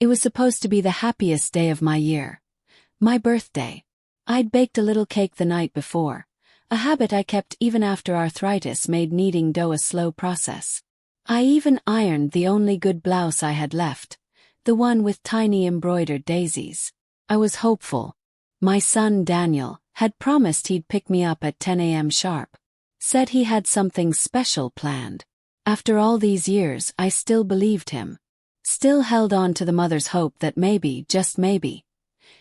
It was supposed to be the happiest day of my year. My birthday. I'd baked a little cake the night before, a habit I kept even after arthritis made kneading dough a slow process. I even ironed the only good blouse I had left, the one with tiny embroidered daisies. I was hopeful. My son Daniel had promised he'd pick me up at 10 a.m. sharp. Said he had something special planned. After all these years, I still believed him. Still held on to the mother's hope that maybe, just maybe,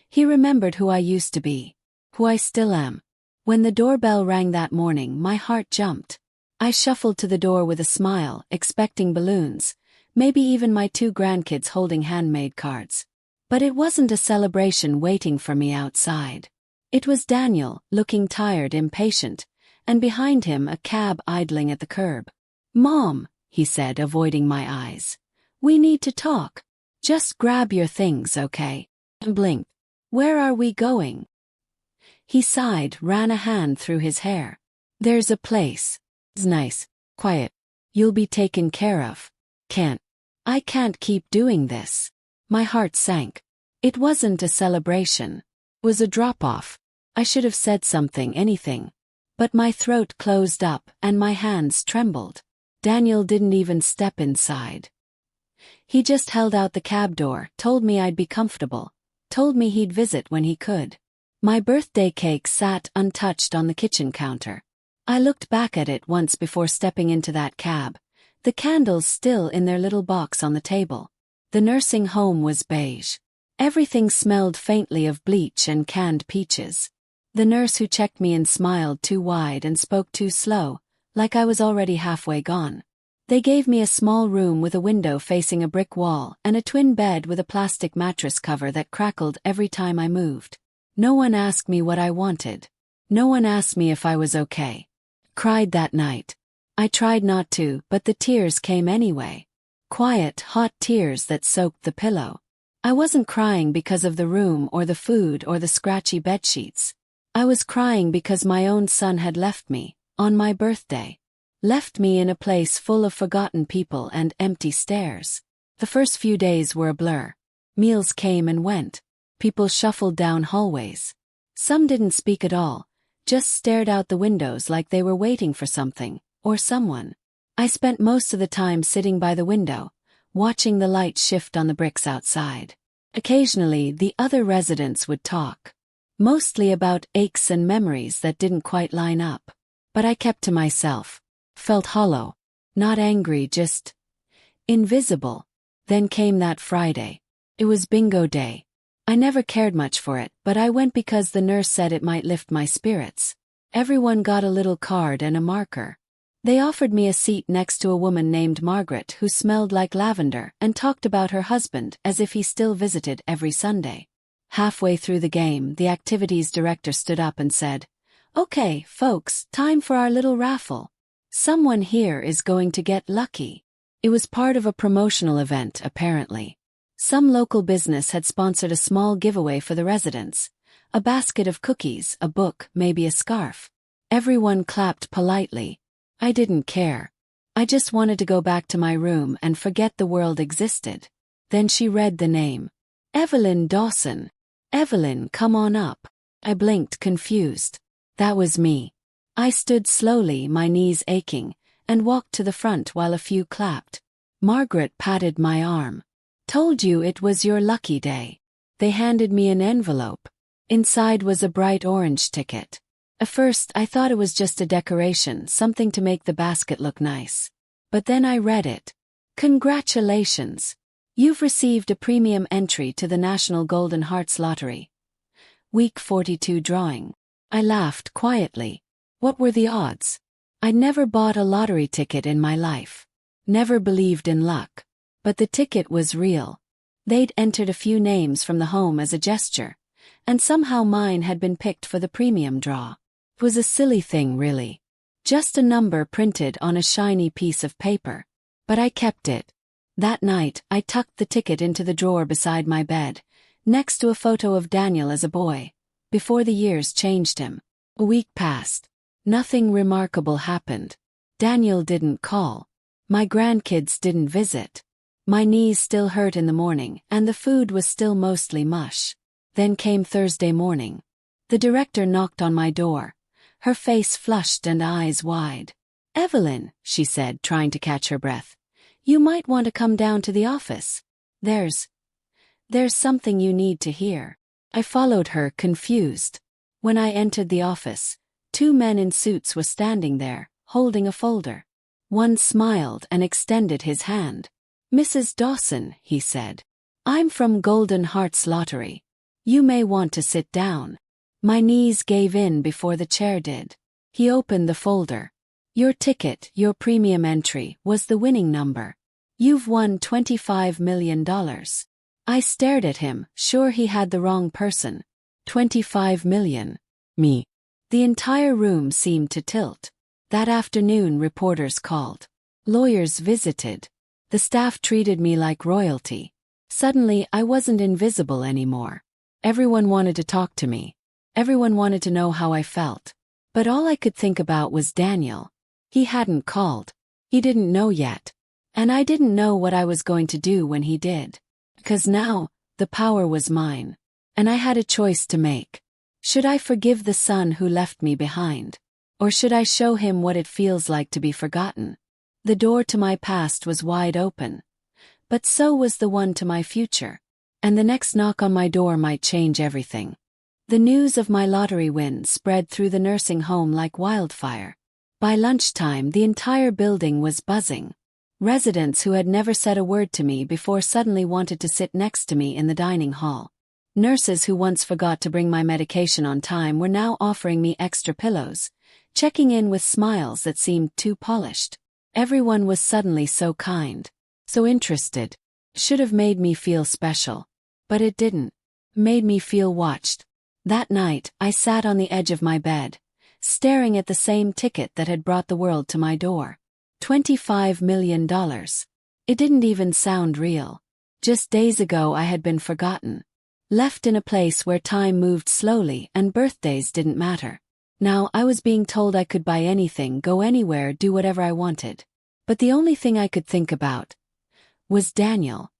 he remembered who I used to be. Who I still am. When the doorbell rang that morning, my heart jumped. I shuffled to the door with a smile, expecting balloons, maybe even my 2 grandkids holding handmade cards. But it wasn't a celebration waiting for me outside. It was Daniel, looking tired, impatient, and behind him a cab idling at the curb. "Mom," he said, avoiding my eyes. "We need to talk. Just grab your things, okay?" And blinked. "Where are we going?" He sighed, ran a hand through his hair. "There's a place. It's nice, quiet. You'll be taken care of." I can't keep doing this." My heart sank. It wasn't a celebration. It was a drop-off. I should have said something, anything. But my throat closed up and my hands trembled. Daniel didn't even step inside. He just held out the cab door, told me I'd be comfortable, told me he'd visit when he could. My birthday cake sat untouched on the kitchen counter. I looked back at it once before stepping into that cab, the candles still in their little box on the table. The nursing home was beige. Everything smelled faintly of bleach and canned peaches. The nurse who checked me in smiled too wide and spoke too slow, like I was already halfway gone. They gave me a small room with a window facing a brick wall and a twin bed with a plastic mattress cover that crackled every time I moved. No one asked me what I wanted. No one asked me if I was okay. Cried that night. I tried not to, but the tears came anyway. Quiet, hot tears that soaked the pillow. I wasn't crying because of the room or the food or the scratchy bedsheets. I was crying because my own son had left me, on my birthday. Left me in a place full of forgotten people and empty stairs. The first few days were a blur. Meals came and went. People shuffled down hallways. Some didn't speak at all, just stared out the windows like they were waiting for something, or someone. I spent most of the time sitting by the window, watching the light shift on the bricks outside. Occasionally, the other residents would talk. Mostly about aches and memories that didn't quite line up. But I kept to myself. Felt hollow. Not angry, just invisible. Then came that Friday. It was bingo day. I never cared much for it, but I went because the nurse said it might lift my spirits. Everyone got a little card and a marker. They offered me a seat next to a woman named Margaret who smelled like lavender and talked about her husband as if he still visited every Sunday. Halfway through the game, the activities director stood up and said, "Okay, folks, time for our little raffle. Someone here is going to get lucky." It was part of a promotional event, apparently. Some local business had sponsored a small giveaway for the residents. A basket of cookies, a book, maybe a scarf. Everyone clapped politely. I didn't care. I just wanted to go back to my room and forget the world existed. Then she read the name. "Evelyn Dawson. Evelyn, come on up." I blinked, confused. That was me. I stood slowly, my knees aching, and walked to the front while a few clapped. Margaret patted my arm. "Told you it was your lucky day." They handed me an envelope. Inside was a bright orange ticket. At first I thought it was just a decoration, something to make the basket look nice. But then I read it. "Congratulations. You've received a premium entry to the National Golden Hearts Lottery. Week 42 drawing." I laughed quietly. What were the odds? I'd never bought a lottery ticket in my life. Never believed in luck. But the ticket was real. They'd entered a few names from the home as a gesture, and somehow mine had been picked for the premium draw. It was a silly thing, really. Just a number printed on a shiny piece of paper. But I kept it. That night, I tucked the ticket into the drawer beside my bed, next to a photo of Daniel as a boy, before the years changed him. A week passed. Nothing remarkable happened. Daniel didn't call. My grandkids didn't visit. My knees still hurt in the morning, and the food was still mostly mush. Then came Thursday morning. The director knocked on my door, her face flushed and eyes wide. "Evelyn," she said, trying to catch her breath, "you might want to come down to the office. There's something you need to hear." I followed her, confused. When I entered the office, two men in suits were standing there, holding a folder. One smiled and extended his hand. "Mrs. Dawson," he said, "I'm from Golden Hearts Lottery. You may want to sit down." My knees gave in before the chair did. He opened the folder. "Your ticket, your premium entry, was the winning number. You've won $25 million. I stared at him, sure he had the wrong person. 25 million. Me. The entire room seemed to tilt. That afternoon, reporters called. Lawyers visited. The staff treated me like royalty. Suddenly, I wasn't invisible anymore. Everyone wanted to talk to me. Everyone wanted to know how I felt. But all I could think about was Daniel. He hadn't called. He didn't know yet. And I didn't know what I was going to do when he did. Because now, the power was mine. And I had a choice to make. Should I forgive the son who left me behind? Or should I show him what it feels like to be forgotten? The door to my past was wide open. But so was the one to my future. And the next knock on my door might change everything. The news of my lottery win spread through the nursing home like wildfire. By lunchtime, the entire building was buzzing. Residents who had never said a word to me before suddenly wanted to sit next to me in the dining hall. Nurses who once forgot to bring my medication on time were now offering me extra pillows, checking in with smiles that seemed too polished. Everyone was suddenly so kind, so interested. Should have made me feel special. But it didn't. Made me feel watched. That night, I sat on the edge of my bed, staring at the same ticket that had brought the world to my door. $25 million. It didn't even sound real. Just days ago I had been forgotten. Left in a place where time moved slowly and birthdays didn't matter. Now I was being told I could buy anything, go anywhere, do whatever I wanted. But the only thing I could think about was Daniel.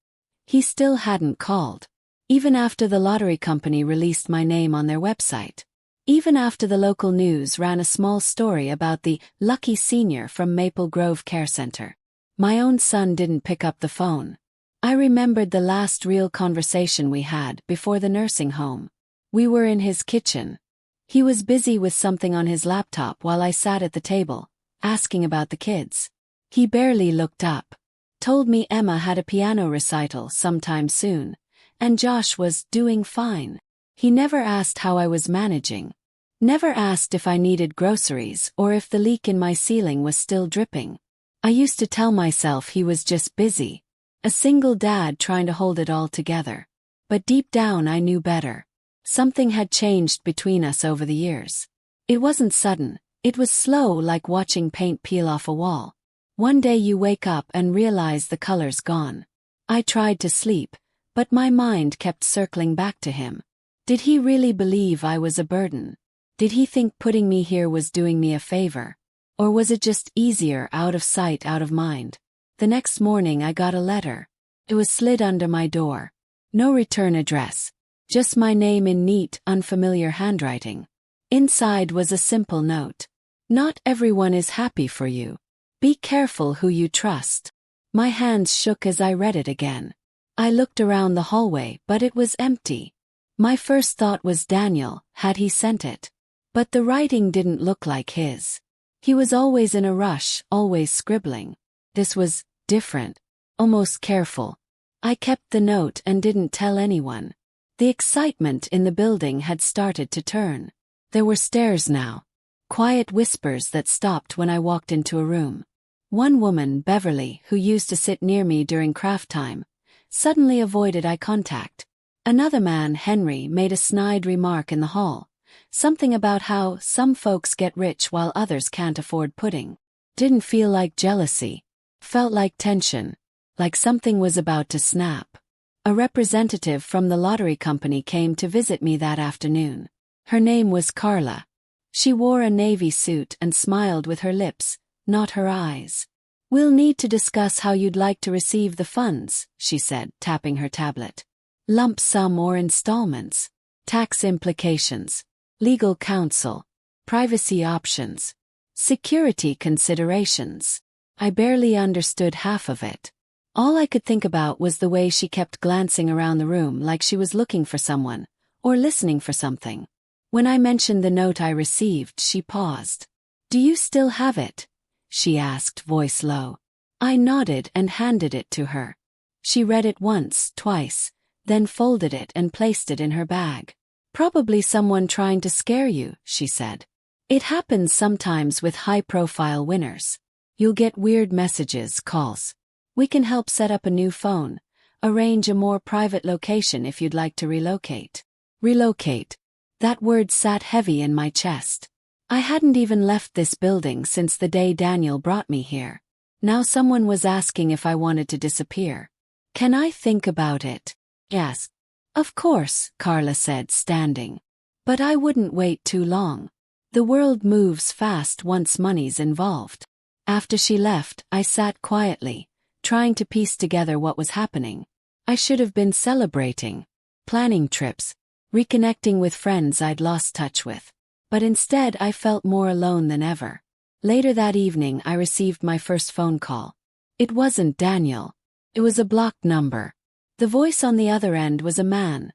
He still hadn't called. Even after the lottery company released my name on their website. Even after the local news ran a small story about the lucky senior from Maple Grove Care Center. My own son didn't pick up the phone. I remembered the last real conversation we had before the nursing home. We were in his kitchen. He was busy with something on his laptop while I sat at the table, asking about the kids. He barely looked up. Told me Emma had a piano recital sometime soon, and Josh was doing fine. He never asked how I was managing. Never asked if I needed groceries or if the leak in my ceiling was still dripping. I used to tell myself he was just busy. A single dad trying to hold it all together. But deep down I knew better. Something had changed between us over the years. It wasn't sudden. It was slow, like watching paint peel off a wall. One day you wake up and realize the color's gone. I tried to sleep, but my mind kept circling back to him. Did he really believe I was a burden? Did he think putting me here was doing me a favor? Or was it just easier, out of sight, out of mind? The next morning I got a letter. It was slid under my door. No return address. Just my name in neat, unfamiliar handwriting. Inside was a simple note. Not everyone is happy for you. Be careful who you trust. My hands shook as I read it again. I looked around the hallway, but it was empty. My first thought was Daniel, had he sent it? But the writing didn't look like his. He was always in a rush, always scribbling. This was different, almost careful. I kept the note and didn't tell anyone. The excitement in the building had started to turn. There were stares now. Quiet whispers that stopped when I walked into a room. One woman, Beverly, who used to sit near me during craft time, suddenly avoided eye contact. Another man, Henry, made a snide remark in the hall. Something about how some folks get rich while others can't afford pudding. Didn't feel like jealousy. Felt like tension. Like something was about to snap. A representative from the lottery company came to visit me that afternoon. Her name was Carla. She wore a navy suit and smiled with her lips, not her eyes. We'll need to discuss how you'd like to receive the funds, she said, tapping her tablet. Lump sum or installments? Tax implications? Legal counsel? Privacy options? Security considerations? I barely understood half of it. All I could think about was the way she kept glancing around the room like she was looking for someone, or listening for something. When I mentioned the note I received, she paused. Do you still have it? She asked, voice low. I nodded and handed it to her. She read it once, twice, then folded it and placed it in her bag. Probably someone trying to scare you, she said. It happens sometimes with high-profile winners. You'll get weird messages, calls. We can help set up a new phone, arrange a more private location if you'd like to relocate. Relocate. That word sat heavy in my chest. I hadn't even left this building since the day Daniel brought me here. Now someone was asking if I wanted to disappear. Can I think about it? Yes. Of course, Carla said, standing. But I wouldn't wait too long. The world moves fast once money's involved. After she left, I sat quietly, trying to piece together what was happening. I should have been celebrating, planning trips, reconnecting with friends I'd lost touch with. But instead I felt more alone than ever. Later that evening I received my first phone call. It wasn't Daniel. It was a blocked number. The voice on the other end was a man,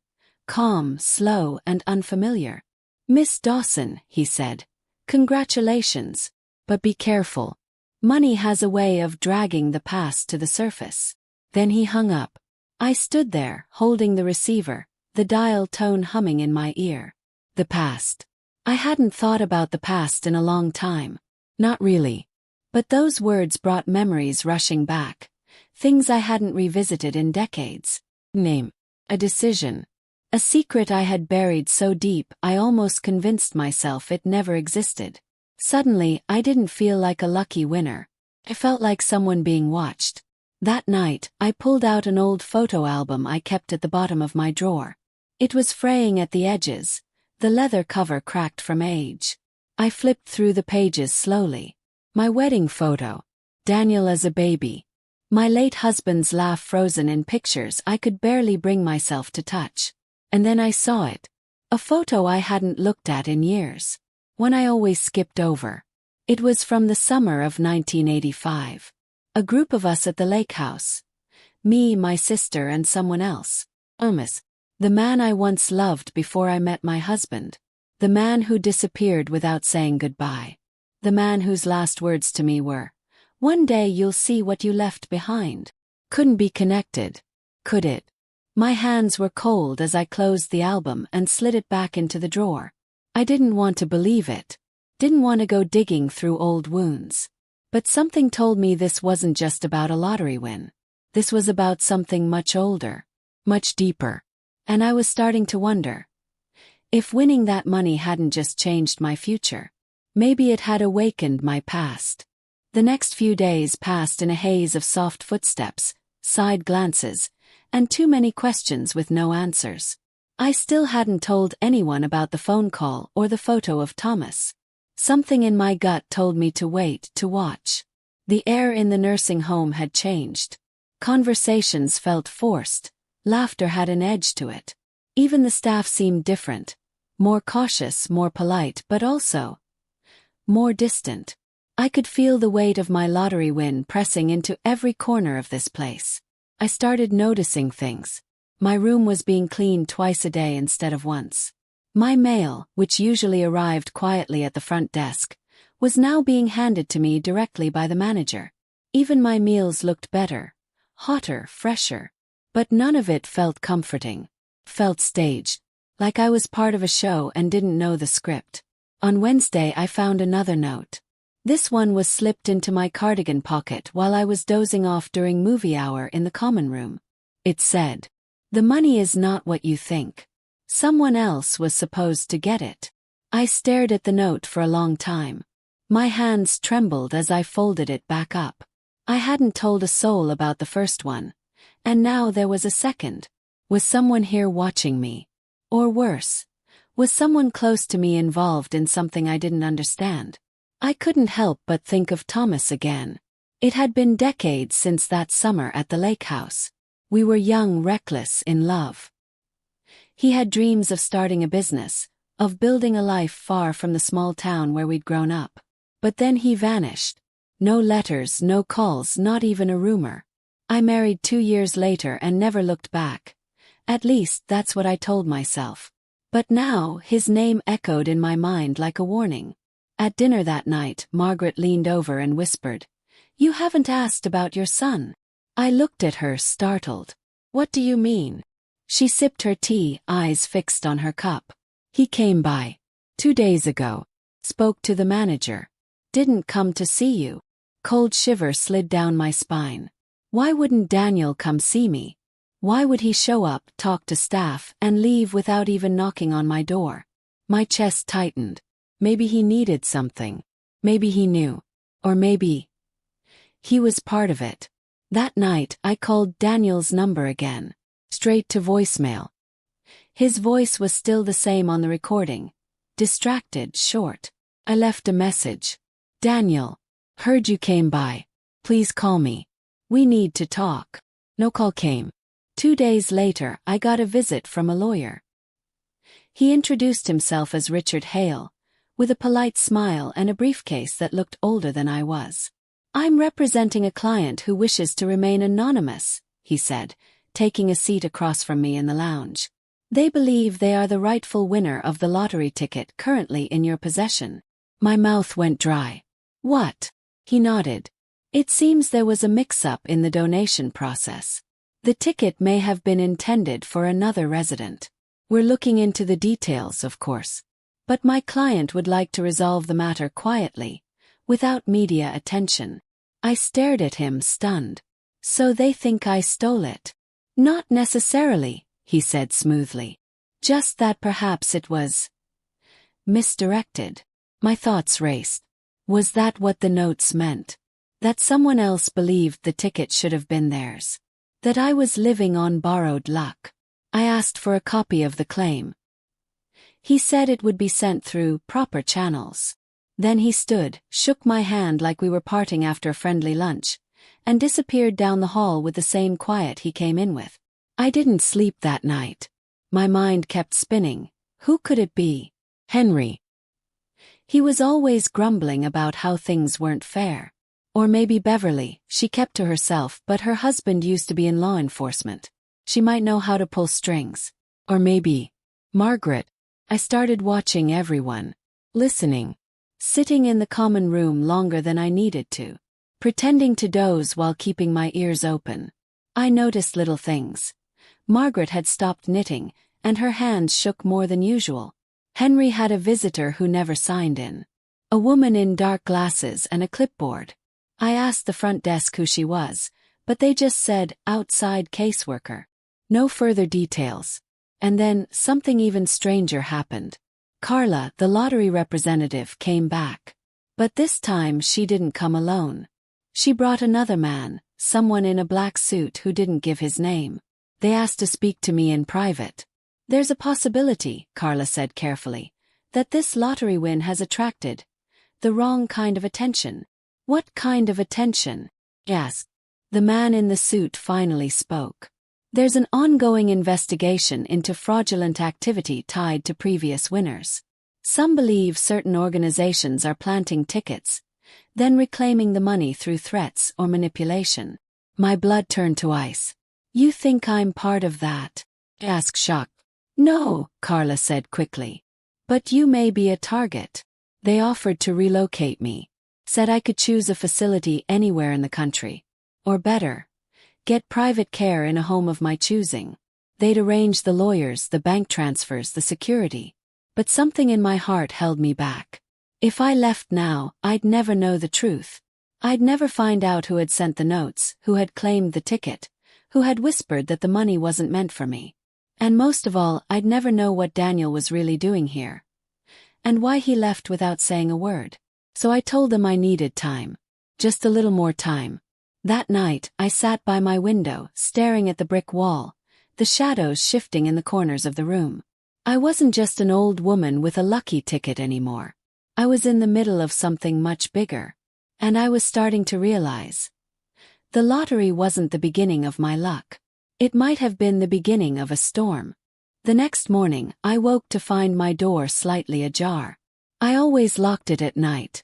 calm, slow, and unfamiliar. Miss Dawson, he said. Congratulations. But be careful. Money has a way of dragging the past to the surface. Then he hung up. I stood there, holding the receiver, the dial tone humming in my ear. The past. I hadn't thought about the past in a long time. Not really. But those words brought memories rushing back. Things I hadn't revisited in decades. Name. A decision. A secret I had buried so deep I almost convinced myself it never existed. Suddenly, I didn't feel like a lucky winner. I felt like someone being watched. That night, I pulled out an old photo album I kept at the bottom of my drawer. It was fraying at the edges, the leather cover cracked from age. I flipped through the pages slowly. My wedding photo. Daniel as a baby. My late husband's laugh frozen in pictures I could barely bring myself to touch. And then I saw it. A photo I hadn't looked at in years. One I always skipped over. It was from the summer of 1985. A group of us at the lake house. Me, my sister, and someone else. Thomas. The man I once loved before I met my husband. The man who disappeared without saying goodbye. The man whose last words to me were, "One day you'll see what you left behind." Couldn't be connected. Could it? My hands were cold as I closed the album and slid it back into the drawer. I didn't want to believe it. Didn't want to go digging through old wounds. But something told me this wasn't just about a lottery win. This was about something much older, much deeper. And I was starting to wonder. If winning that money hadn't just changed my future, maybe it had awakened my past. The next few days passed in a haze of soft footsteps, side glances, and too many questions with no answers. I still hadn't told anyone about the phone call or the photo of Thomas. Something in my gut told me to wait, to watch. The air in the nursing home had changed. Conversations felt forced. Laughter had an edge to it. Even the staff seemed different. More cautious, more polite, but also more distant. I could feel the weight of my lottery win pressing into every corner of this place. I started noticing things. My room was being cleaned twice a day instead of once. My mail, which usually arrived quietly at the front desk, was now being handed to me directly by the manager. Even my meals looked better, hotter, fresher. But none of it felt comforting. Felt staged. Like I was part of a show and didn't know the script. On Wednesday I found another note. This one was slipped into my cardigan pocket while I was dozing off during movie hour in the common room. It said, "The money is not what you think. Someone else was supposed to get it." I stared at the note for a long time. My hands trembled as I folded it back up. I hadn't told a soul about the first one. And now there was a second. Was someone here watching me? Or worse, was someone close to me involved in something I didn't understand? I couldn't help but think of Thomas again. It had been decades since that summer at the lake house. We were young, reckless, in love. He had dreams of starting a business, of building a life far from the small town where we'd grown up. But then he vanished. No letters, no calls, not even a rumor. I married 2 years later and never looked back. At least that's what I told myself. But now, his name echoed in my mind like a warning. At dinner that night, Margaret leaned over and whispered, "You haven't asked about your son." I looked at her, startled. "What do you mean?" She sipped her tea, eyes fixed on her cup. "He came by 2 days ago. Spoke to the manager. Didn't come to see you." Cold shiver slid down my spine. Why wouldn't Daniel come see me? Why would he show up, talk to staff, and leave without even knocking on my door? My chest tightened. Maybe he needed something. Maybe he knew. Or maybe he was part of it. That night, I called Daniel's number again. Straight to voicemail. His voice was still the same on the recording. Distracted, short. I left a message. "Daniel, heard you came by. Please call me. We need to talk." No call came. 2 days later, I got a visit from a lawyer. He introduced himself as Richard Hale, with a polite smile and a briefcase that looked older than I was. "I'm representing a client who wishes to remain anonymous," he said, taking a seat across from me in the lounge. "They believe they are the rightful winner of the lottery ticket currently in your possession." My mouth went dry. "What?" He nodded. "It seems there was a mix-up in the donation process. The ticket may have been intended for another resident. We're looking into the details, of course. But my client would like to resolve the matter quietly, without media attention." I stared at him, stunned. "So they think I stole it?" "Not necessarily," he said smoothly. "Just that perhaps it was misdirected." My thoughts raced. Was that what the notes meant? That someone else believed the ticket should have been theirs? That I was living on borrowed luck? I asked for a copy of the claim. He said it would be sent through proper channels. Then he stood, shook my hand like we were parting after a friendly lunch, and disappeared down the hall with the same quiet he came in with. I didn't sleep that night. My mind kept spinning. Who could it be? Henry. He was always grumbling about how things weren't fair. Or maybe Beverly. She kept to herself, but her husband used to be in law enforcement. She might know how to pull strings. Or maybe Margaret. I started watching everyone. Listening. Sitting in the common room longer than I needed to. Pretending to doze while keeping my ears open. I noticed little things. Margaret had stopped knitting, and her hands shook more than usual. Henry had a visitor who never signed in. A woman in dark glasses and a clipboard. I asked the front desk who she was, but they just said, outside caseworker. No further details. And then, something even stranger happened. Carla, the lottery representative, came back. But this time she didn't come alone. She brought another man, someone in a black suit who didn't give his name. They asked to speak to me in private. "There's a possibility," Carla said carefully, "that this lottery win has attracted the wrong kind of attention." "What kind of attention?" I asked. The man in the suit finally spoke. "There's an ongoing investigation into fraudulent activity tied to previous winners. Some believe certain organizations are planting tickets, then reclaiming the money through threats or manipulation." My blood turned to ice. "You think I'm part of that?" I asked, shocked. "No," Carla said quickly. "But you may be a target." They offered to relocate me. Said I could choose a facility anywhere in the country. Or better, get private care in a home of my choosing. They'd arrange the lawyers, the bank transfers, the security. But something in my heart held me back. If I left now, I'd never know the truth. I'd never find out who had sent the notes, who had claimed the ticket, who had whispered that the money wasn't meant for me. And most of all, I'd never know what Daniel was really doing here. And why he left without saying a word. So I told them I needed time. Just a little more time. That night, I sat by my window, staring at the brick wall, the shadows shifting in the corners of the room. I wasn't just an old woman with a lucky ticket anymore. I was in the middle of something much bigger. And I was starting to realize. The lottery wasn't the beginning of my luck. It might have been the beginning of a storm. The next morning, I woke to find my door slightly ajar. I always locked it at night.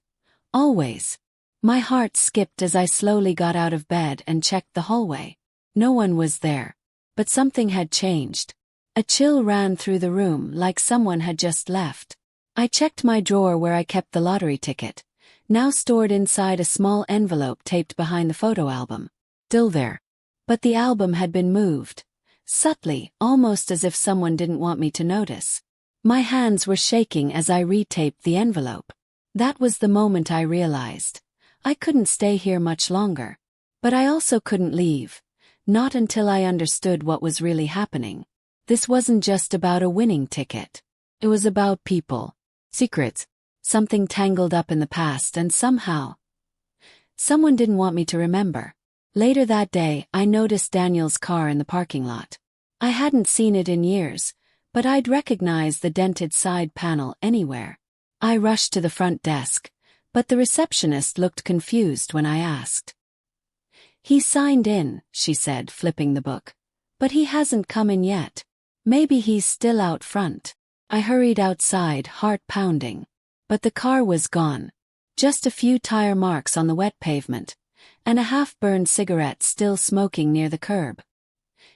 Always. My heart skipped as I slowly got out of bed and checked the hallway. No one was there. But something had changed. A chill ran through the room like someone had just left. I checked my drawer where I kept the lottery ticket, now stored inside a small envelope taped behind the photo album. Still there. But the album had been moved. Subtly, almost as if someone didn't want me to notice. My hands were shaking as I retaped the envelope. That was the moment I realized. I couldn't stay here much longer. But I also couldn't leave. Not until I understood what was really happening. This wasn't just about a winning ticket. It was about people. Secrets. Something tangled up in the past and somehow. Someone didn't want me to remember. Later that day, I noticed Daniel's car in the parking lot. I hadn't seen it in years, but I'd recognize the dented side panel anywhere. I rushed to the front desk, but the receptionist looked confused when I asked. "He signed in," she said, flipping the book. "But he hasn't come in yet. Maybe he's still out front." I hurried outside, heart pounding. But the car was gone. Just a few tire marks on the wet pavement, and a half-burned cigarette still smoking near the curb.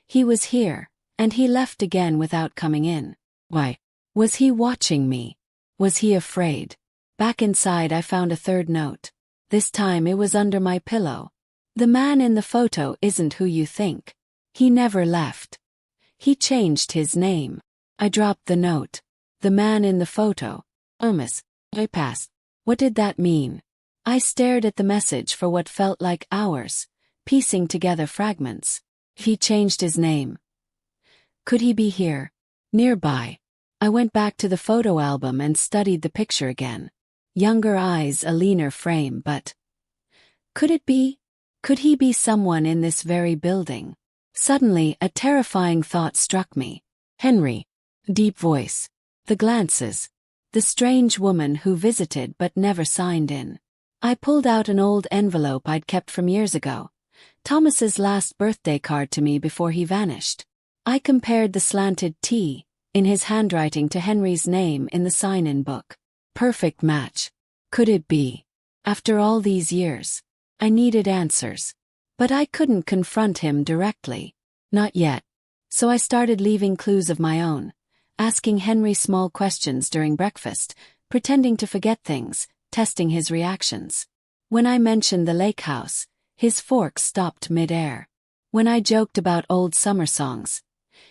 He was here, and he left again without coming in. Why? Was he watching me? Was he afraid? Back inside I found a third note. This time it was under my pillow. "The man in the photo isn't who you think. He never left. He changed his name." I dropped the note. The man in the photo. Miss. I passed. What did that mean? I stared at the message for what felt like hours, piecing together fragments. He changed his name. Could he be here? Nearby. I went back to the photo album and studied the picture again. Younger eyes, a leaner frame, but... Could it be? Could he be someone in this very building? Suddenly, a terrifying thought struck me. Henry. Deep voice. The glances. The strange woman who visited but never signed in. I pulled out an old envelope I'd kept from years ago. Thomas's last birthday card to me before he vanished. I compared the slanted T in his handwriting to Henry's name in the sign-in book. Perfect match. Could it be? After all these years, I needed answers. But I couldn't confront him directly. Not yet. So I started leaving clues of my own, asking Henry small questions during breakfast, pretending to forget things, testing his reactions. When I mentioned the lake house, his fork stopped mid-air. When I joked about old summer songs,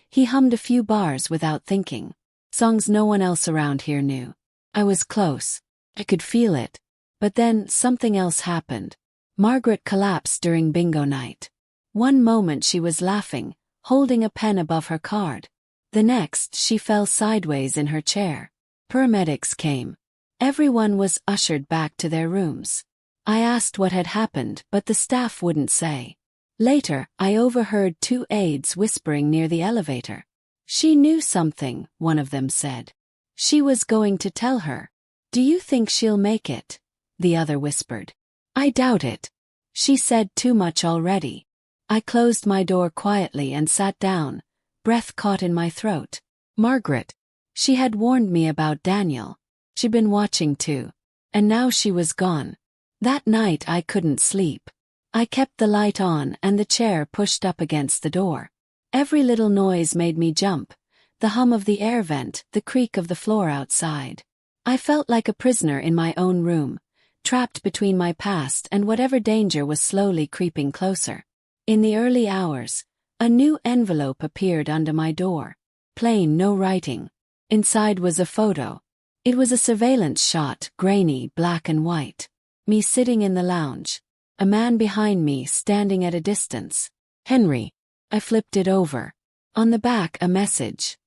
he hummed a few bars without thinking. Songs no one else around here knew. I was close. I could feel it. But then something else happened. Margaret collapsed during bingo night. One moment she was laughing, holding a pen above her card. The next, she fell sideways in her chair. Paramedics came. Everyone was ushered back to their rooms. I asked what had happened, but the staff wouldn't say. Later, I overheard two aides whispering near the elevator. "She knew something," one of them said. "She was going to tell her." "Do you think she'll make it?" the other whispered. "I doubt it. She said too much already." I closed my door quietly and sat down, breath caught in my throat. Margaret. She had warned me about Daniel. She'd been watching too. And now she was gone. That night I couldn't sleep. I kept the light on and the chair pushed up against the door. Every little noise made me jump. The hum of the air vent, the creak of the floor outside. I felt like a prisoner in my own room, trapped between my past and whatever danger was slowly creeping closer. In the early hours, a new envelope appeared under my door. Plain, no writing. Inside was a photo. It was a surveillance shot, grainy, black and white. Me sitting in the lounge. A man behind me standing at a distance. "Henry." I flipped it over. On the back, a message.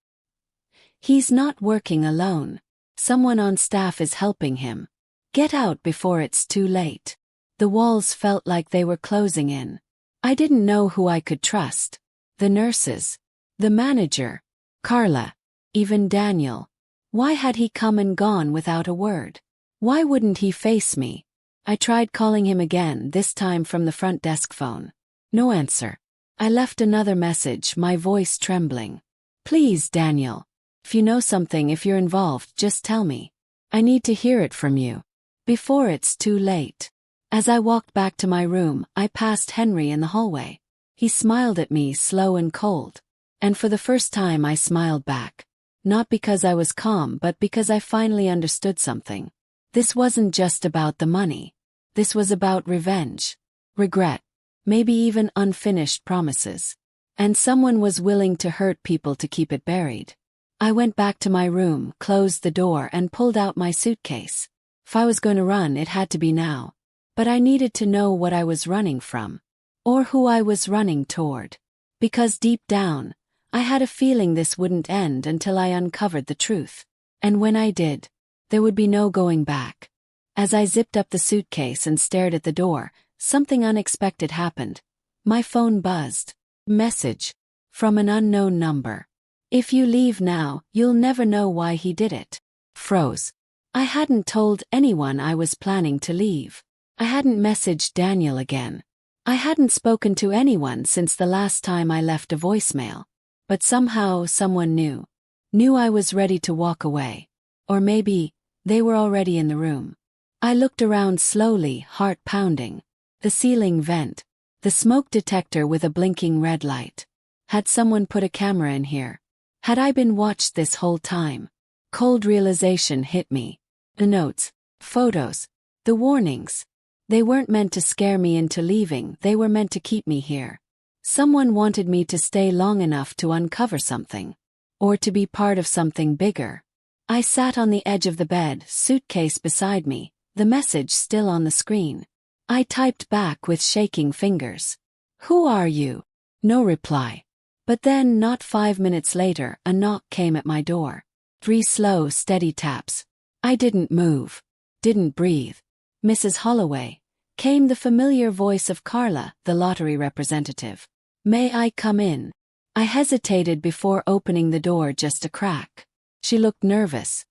"He's not working alone. Someone on staff is helping him. Get out before it's too late." The walls felt like they were closing in. I didn't know who I could trust. The nurses. The manager. Carla. Even Daniel. Why had he come and gone without a word? Why wouldn't he face me? I tried calling him again, this time from the front desk phone. No answer. I left another message, my voice trembling. Please, Daniel. If you know something, if you're involved, just tell me. I need to hear it from you. Before it's too late. As I walked back to my room, I passed Henry in the hallway. He smiled at me, slow and cold. And for the first time I smiled back. Not because I was calm, but because I finally understood something. This wasn't just about the money. This was about revenge, regret, maybe even unfinished promises. And someone was willing to hurt people to keep it buried. I went back to my room, closed the door, and pulled out my suitcase. If I was going to run, it had to be now. But I needed to know what I was running from. Or who I was running toward. Because deep down, I had a feeling this wouldn't end until I uncovered the truth. And when I did, there would be no going back. As I zipped up the suitcase and stared at the door, something unexpected happened. My phone buzzed. Message. From an unknown number. If you leave now, you'll never know why he did it. Froze. I hadn't told anyone I was planning to leave. I hadn't messaged Daniel again. I hadn't spoken to anyone since the last time I left a voicemail. But somehow someone knew. Knew I was ready to walk away. Or maybe, they were already in the room. I looked around slowly, heart pounding. The ceiling vent. The smoke detector with a blinking red light. Had someone put a camera in here? Had I been watched this whole time? Cold realization hit me. The notes, photos, the warnings. They weren't meant to scare me into leaving, they were meant to keep me here. Someone wanted me to stay long enough to uncover something. Or to be part of something bigger. I sat on the edge of the bed, suitcase beside me, the message still on the screen. I typed back with shaking fingers. Who are you? No reply. But then, not 5 minutes later, a knock came at my door. 3 slow, steady taps. I didn't move. Didn't breathe. Mrs. Holloway. Came the familiar voice of Carla, the lottery representative. May I come in? I hesitated before opening the door just a crack. She looked nervous.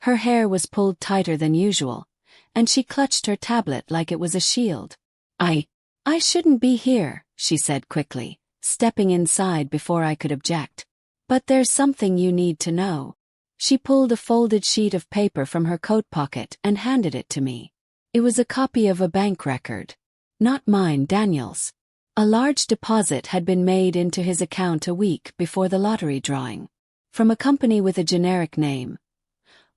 Her hair was pulled tighter than usual, and she clutched her tablet like it was a shield. I shouldn't be here, she said quickly, stepping inside before I could object. But there's something you need to know. She pulled a folded sheet of paper from her coat pocket and handed it to me. It was a copy of a bank record. Not mine, Daniel's. A large deposit had been made into his account a week before the lottery drawing. From a company with a generic name.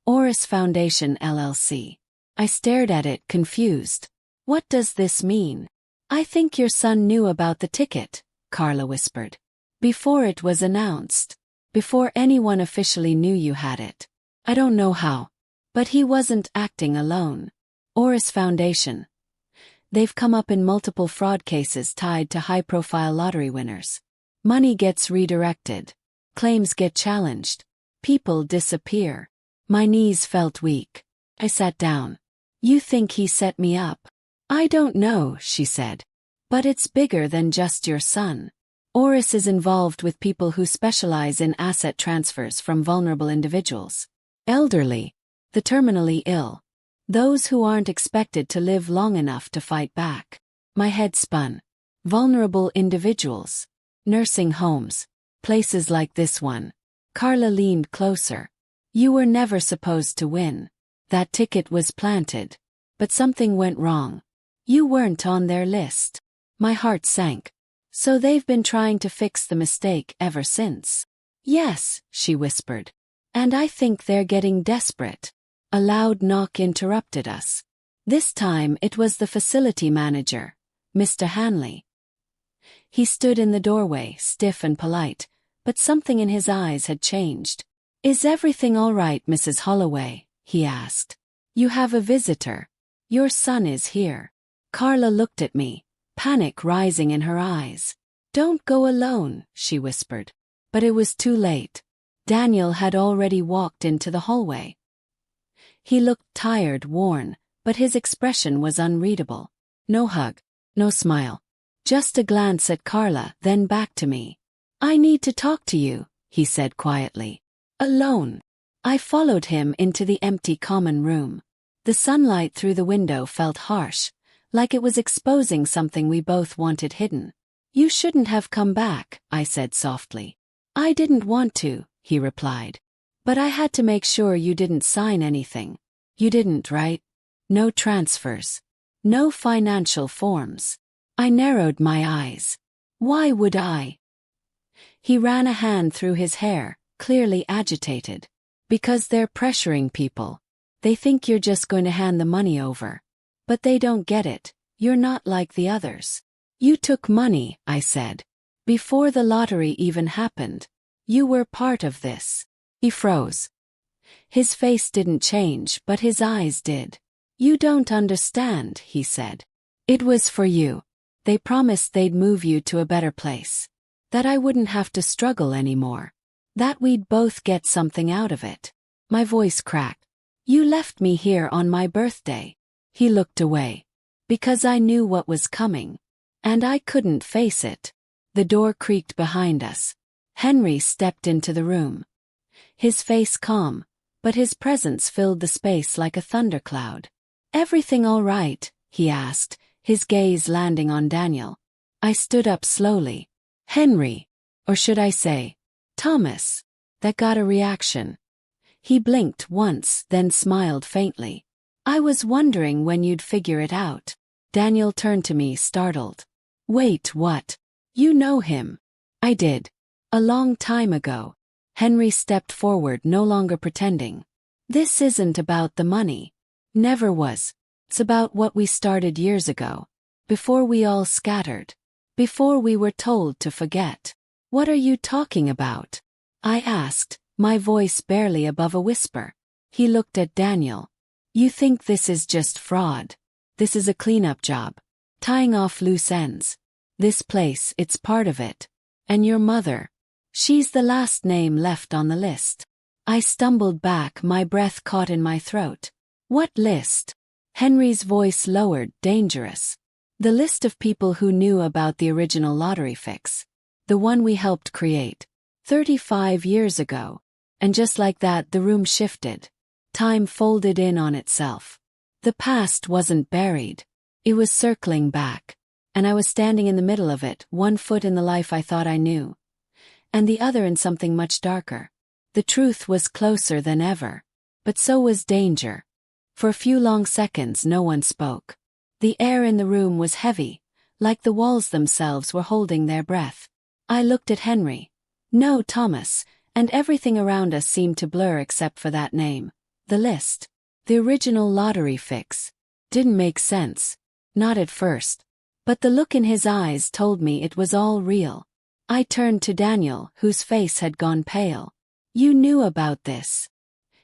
Oris Foundation LLC. I stared at it, confused. What does this mean? I think your son knew about the ticket, Carla whispered. Before it was announced. Before anyone officially knew you had it. I don't know how. But he wasn't acting alone. Oris Foundation. They've come up in multiple fraud cases tied to high-profile lottery winners. Money gets redirected. Claims get challenged. People disappear. My knees felt weak. I sat down. You think he set me up? I don't know, she said. But it's bigger than just your son. Oris is involved with people who specialize in asset transfers from vulnerable individuals. Elderly. The terminally ill. Those who aren't expected to live long enough to fight back. My head spun. Vulnerable individuals. Nursing homes. Places like this one. Carla leaned closer. You were never supposed to win. That ticket was planted. But something went wrong. You weren't on their list. My heart sank. So they've been trying to fix the mistake ever since. Yes, she whispered. And I think they're getting desperate. A loud knock interrupted us. This time it was the facility manager, Mr. Hanley. He stood in the doorway, stiff and polite, but something in his eyes had changed. Is everything all right, Mrs. Holloway? He asked. You have a visitor. Your son is here. Carla looked at me, panic rising in her eyes. Don't go alone, she whispered. But it was too late. Daniel had already walked into the hallway. He looked tired, worn, but his expression was unreadable. No hug, no smile. Just a glance at Carla, then back to me. I need to talk to you, he said quietly. Alone. I followed him into the empty common room. The sunlight through the window felt harsh, like it was exposing something we both wanted hidden. "You shouldn't have come back," I said softly. "I didn't want to," he replied. "But I had to make sure you didn't sign anything. You didn't, right? No transfers. No financial forms." I narrowed my eyes. "Why would I?" He ran a hand through his hair, clearly agitated. "Because they're pressuring people. They think you're just going to hand the money over. But they don't get it. You're not like the others. You took money," I said. "Before the lottery even happened. You were part of this." He froze. His face didn't change, but his eyes did. "You don't understand," he said. "It was for you. They promised they'd move you to a better place. That I wouldn't have to struggle anymore. That we'd both get something out of it." My voice cracked. "You left me here on my birthday." He looked away. "Because I knew what was coming. And I couldn't face it." The door creaked behind us. Henry stepped into the room. His face calm, but his presence filled the space like a thundercloud. "Everything all right?" he asked, his gaze landing on Daniel. I stood up slowly. "Henry, or should I say, Thomas?" That got a reaction. He blinked once, then smiled faintly. "I was wondering when you'd figure it out." Daniel turned to me, startled. "Wait, what? You know him?" "I did. A long time ago." Henry stepped forward, no longer pretending. "This isn't about the money. Never was. It's about what we started years ago. Before we all scattered. Before we were told to forget." "What are you talking about?" I asked, my voice barely above a whisper. He looked at Daniel. "You think this is just fraud. This is a cleanup job. Tying off loose ends. This place, it's part of it. And your mother. She's the last name left on the list." I stumbled back, my breath caught in my throat. "What list?" Henry's voice lowered, dangerous. "The list of people who knew about the original lottery fix. The one we helped create. 35 years ago." And just like that, the room shifted. Time folded in on itself. The past wasn't buried. It was circling back. And I was standing in the middle of it, one foot in the life I thought I knew, and the other in something much darker. The truth was closer than ever. But so was danger. For a few long seconds no one spoke. The air in the room was heavy, like the walls themselves were holding their breath. I looked at Henry. "No, Thomas," and everything around us seemed to blur except for that name. The list. The original lottery fix. Didn't make sense. Not at first. But the look in his eyes told me it was all real. I turned to Daniel, whose face had gone pale. "You knew about this?"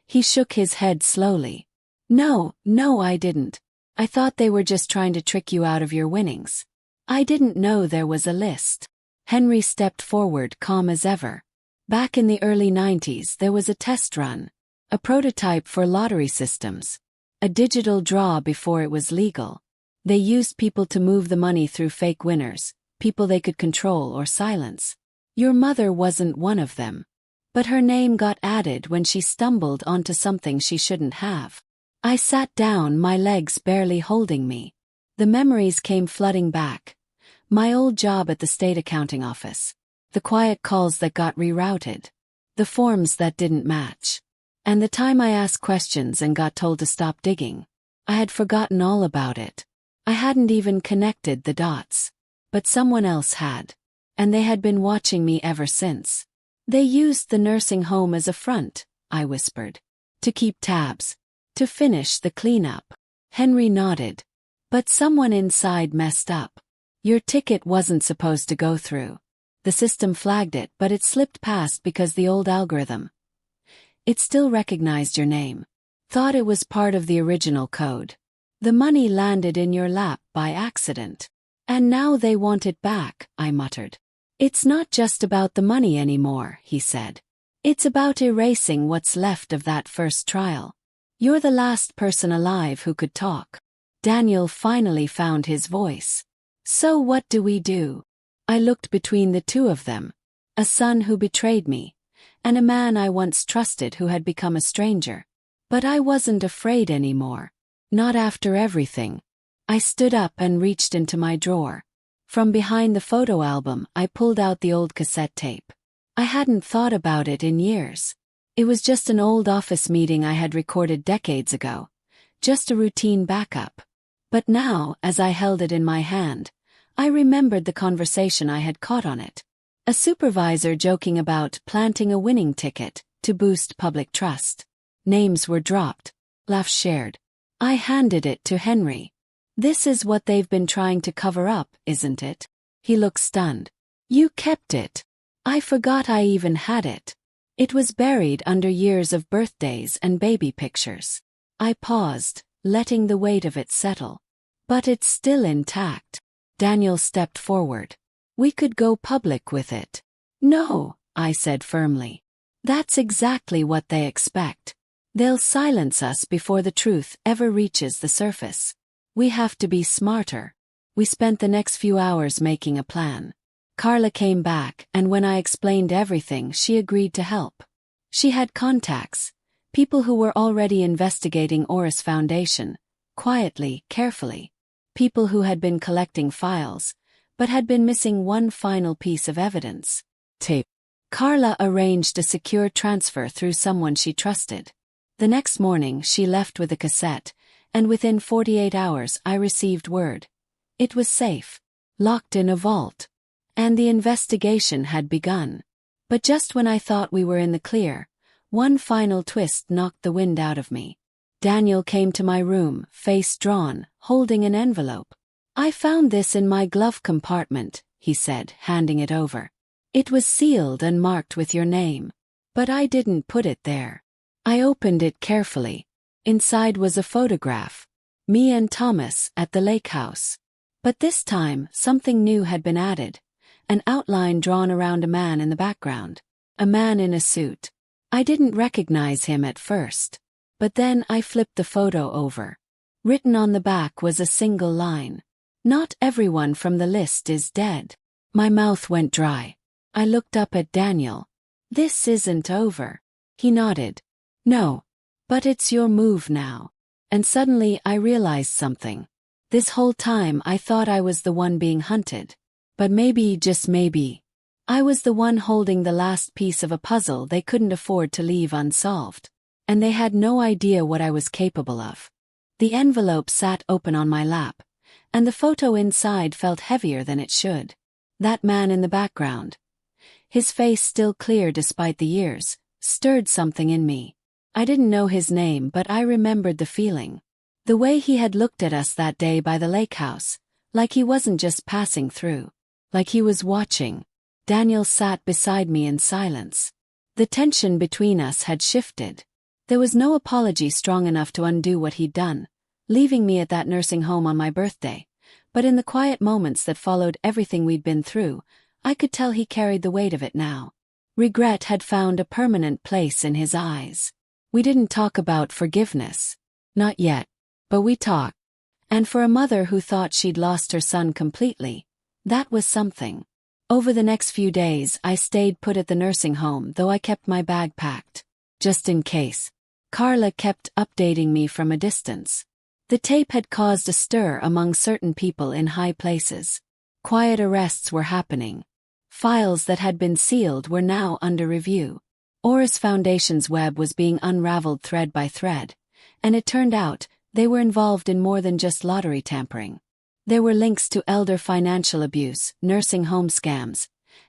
He shook his head slowly. No, I didn't. I thought they were just trying to trick you out of your winnings. I didn't know there was a list." Henry stepped forward, calm as ever. "Back in the early 90s there was a test run. A prototype for lottery systems. A digital draw before it was legal. They used people to move the money through fake winners, people they could control or silence. Your mother wasn't one of them. But her name got added when she stumbled onto something she shouldn't have." I sat down, my legs barely holding me. The memories came flooding back. My old job at the state accounting office. The quiet calls that got rerouted. The forms that didn't match. And the time I asked questions and got told to stop digging. I had forgotten all about it. I hadn't even connected the dots. But someone else had. And they had been watching me ever since. "They used the nursing home as a front," I whispered. "To keep tabs. To finish the cleanup." Henry nodded. "But someone inside messed up. Your ticket wasn't supposed to go through. The system flagged it, but it slipped past because the old algorithm. It still recognized your name. Thought it was part of the original code. The money landed in your lap by accident. And now they want it back," I muttered. "It's not just about the money anymore," he said. "It's about erasing what's left of that first trial. You're the last person alive who could talk." Daniel finally found his voice. "So what do we do?" I looked between the two of them. A son who betrayed me, and a man I once trusted who had become a stranger. But I wasn't afraid anymore. Not after everything. I stood up and reached into my drawer. From behind the photo album, I pulled out the old cassette tape. I hadn't thought about it in years. It was just an old office meeting I had recorded decades ago. Just a routine backup. But now, as I held it in my hand, I remembered the conversation I had caught on it. A supervisor joking about planting a winning ticket to boost public trust. Names were dropped. Laughs shared. I handed it to Henry. "This is what they've been trying to cover up, isn't it?" He looked stunned. "You kept it." I forgot I even had it. It was buried under years of birthdays and baby pictures. I paused, letting the weight of it settle. "But it's still intact." Daniel stepped forward. "We could go public with it." "No," I said firmly. "That's exactly what they expect. They'll silence us before the truth ever reaches the surface. We have to be smarter." We spent the next few hours making a plan. Carla came back, and when I explained everything, she agreed to help. She had contacts, people who were already investigating Oris Foundation, quietly, carefully. People who had been collecting files, but had been missing one final piece of evidence. Tape. Carla arranged a secure transfer through someone she trusted. The next morning she left with a cassette, and within 48 hours I received word. It was safe, locked in a vault. And the investigation had begun. But just when I thought we were in the clear, one final twist knocked the wind out of me. Daniel came to my room, face drawn, holding an envelope. "I found this in my glove compartment," he said, handing it over. "It was sealed and marked with your name. But I didn't put it there." I opened it carefully. Inside was a photograph. Me and Thomas at the lake house. But this time, something new had been added. An outline drawn around a man in the background. A man in a suit. I didn't recognize him at first. But then I flipped the photo over. Written on the back was a single line. "Not everyone from the list is dead." My mouth went dry. I looked up at Daniel. "This isn't over." He nodded. "No. But it's your move now." And suddenly I realized something. This whole time I thought I was the one being hunted. But maybe, just maybe, I was the one holding the last piece of a puzzle they couldn't afford to leave unsolved. And they had no idea what I was capable of. The envelope sat open on my lap, and the photo inside felt heavier than it should. That man in the background, his face still clear despite the years, stirred something in me. I didn't know his name, but I remembered the feeling. The way he had looked at us that day by the lake house, like he wasn't just passing through. Like he was watching. Daniel sat beside me in silence. The tension between us had shifted. There was no apology strong enough to undo what he'd done, leaving me at that nursing home on my birthday. But in the quiet moments that followed everything we'd been through, I could tell he carried the weight of it now. Regret had found a permanent place in his eyes. We didn't talk about forgiveness. Not yet. But we talked. And for a mother who thought she'd lost her son completely, that was something. Over the next few days I stayed put at the nursing home, though I kept my bag packed. Just in case. Carla kept updating me from a distance. The tape had caused a stir among certain people in high places. Quiet arrests were happening. Files that had been sealed were now under review. Oris Foundation's web was being unraveled thread by thread, and it turned out they were involved in more than just lottery tampering. There were links to elder financial abuse, nursing home scams,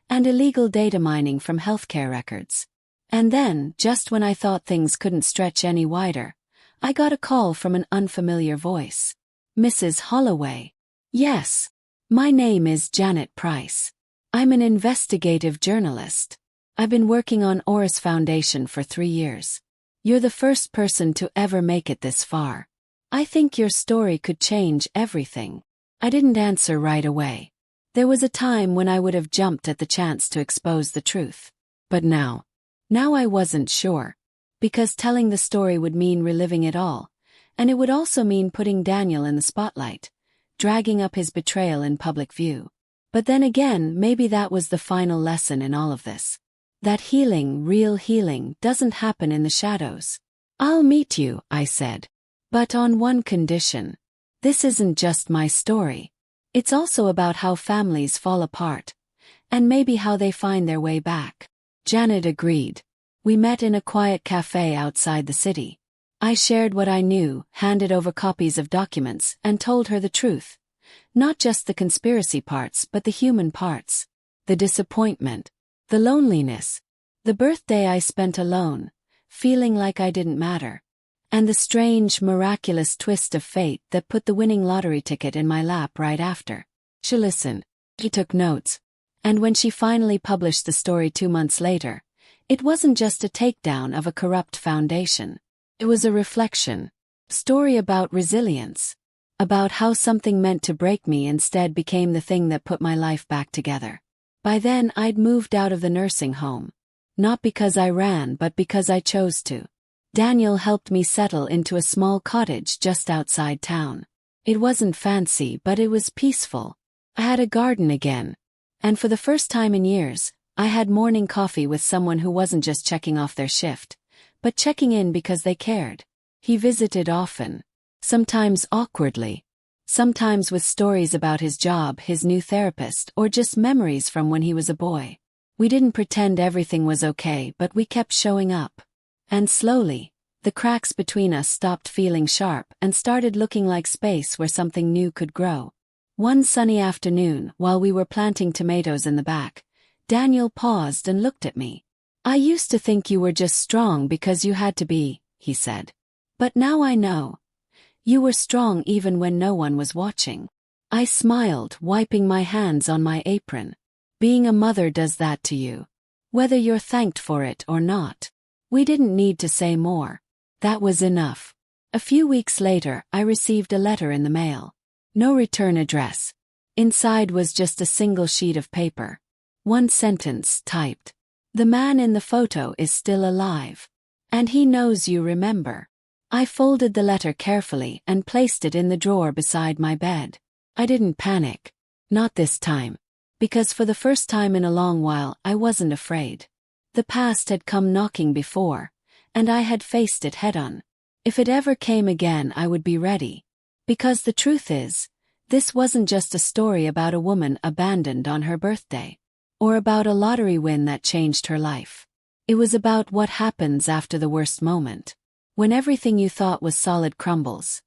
and illegal data mining from healthcare records. And then, just when I thought things couldn't stretch any wider, I got a call from an unfamiliar voice. "Mrs. Holloway." "Yes. My name is Janet Price. I'm an investigative journalist. I've been working on Oris Foundation for 3 years. You're the first person to ever make it this far. I think your story could change everything." I didn't answer right away. There was a time when I would have jumped at the chance to expose the truth. But now I wasn't sure. Because telling the story would mean reliving it all, and it would also mean putting Daniel in the spotlight, dragging up his betrayal in public view. But then again, maybe that was the final lesson in all of this. That healing, real healing, doesn't happen in the shadows. "I'll meet you," I said. But on one condition. This isn't just my story. It's also about how families fall apart. And maybe how they find their way back. Janet agreed. We met in a quiet cafe outside the city. I shared what I knew, handed over copies of documents, and told her the truth. Not just the conspiracy parts but the human parts. The disappointment. The loneliness. The birthday I spent alone, feeling like I didn't matter. And the strange, miraculous twist of fate that put the winning lottery ticket in my lap right after. She listened. She took notes. And when she finally published the story 2 months later, it wasn't just a takedown of a corrupt foundation. It was a reflection. Story about resilience. About how something meant to break me instead became the thing that put my life back together. By then I'd moved out of the nursing home. Not because I ran but because I chose to. Daniel helped me settle into a small cottage just outside town. It wasn't fancy but it was peaceful. I had a garden again. And for the first time in years, I had morning coffee with someone who wasn't just checking off their shift, but checking in because they cared. He visited often. Sometimes awkwardly. Sometimes with stories about his job, his new therapist, or just memories from when he was a boy. We didn't pretend everything was okay but we kept showing up. And slowly, the cracks between us stopped feeling sharp and started looking like space where something new could grow. One sunny afternoon, while we were planting tomatoes in the back, Daniel paused and looked at me. "I used to think you were just strong because you had to be," he said. "But now I know. You were strong even when no one was watching." I smiled, wiping my hands on my apron. Being a mother does that to you. Whether you're thanked for it or not. We didn't need to say more. That was enough. A few weeks later, I received a letter in the mail. No return address. Inside was just a single sheet of paper. One sentence typed. "The man in the photo is still alive. And he knows you remember." I folded the letter carefully and placed it in the drawer beside my bed. I didn't panic. Not this time. Because for the first time in a long while, I wasn't afraid. The past had come knocking before, and I had faced it head-on. If it ever came again, I would be ready. Because the truth is, this wasn't just a story about a woman abandoned on her birthday. Or about a lottery win that changed her life. It was about what happens after the worst moment. When everything you thought was solid crumbles.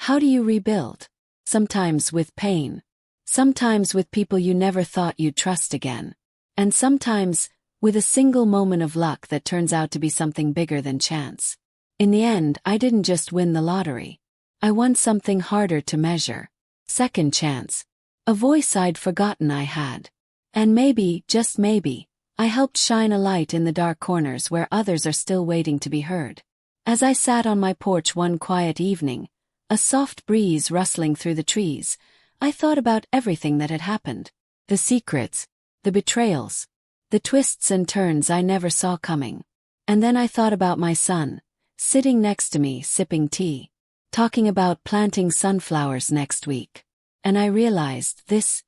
How do you rebuild? Sometimes with pain. Sometimes with people you never thought you'd trust again. And sometimes with a single moment of luck that turns out to be something bigger than chance. In the end, I didn't just win the lottery. I won something harder to measure. Second chance. A voice I'd forgotten I had. And maybe, just maybe, I helped shine a light in the dark corners where others are still waiting to be heard. As I sat on my porch one quiet evening, a soft breeze rustling through the trees, I thought about everything that had happened. The secrets, the betrayals, the twists and turns I never saw coming. And then I thought about my son, sitting next to me sipping tea, talking about planting sunflowers next week. And I realized this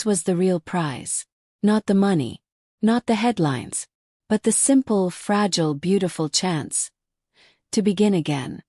was the real prize. Not the money, not the headlines, but the simple, fragile, beautiful chance to begin again.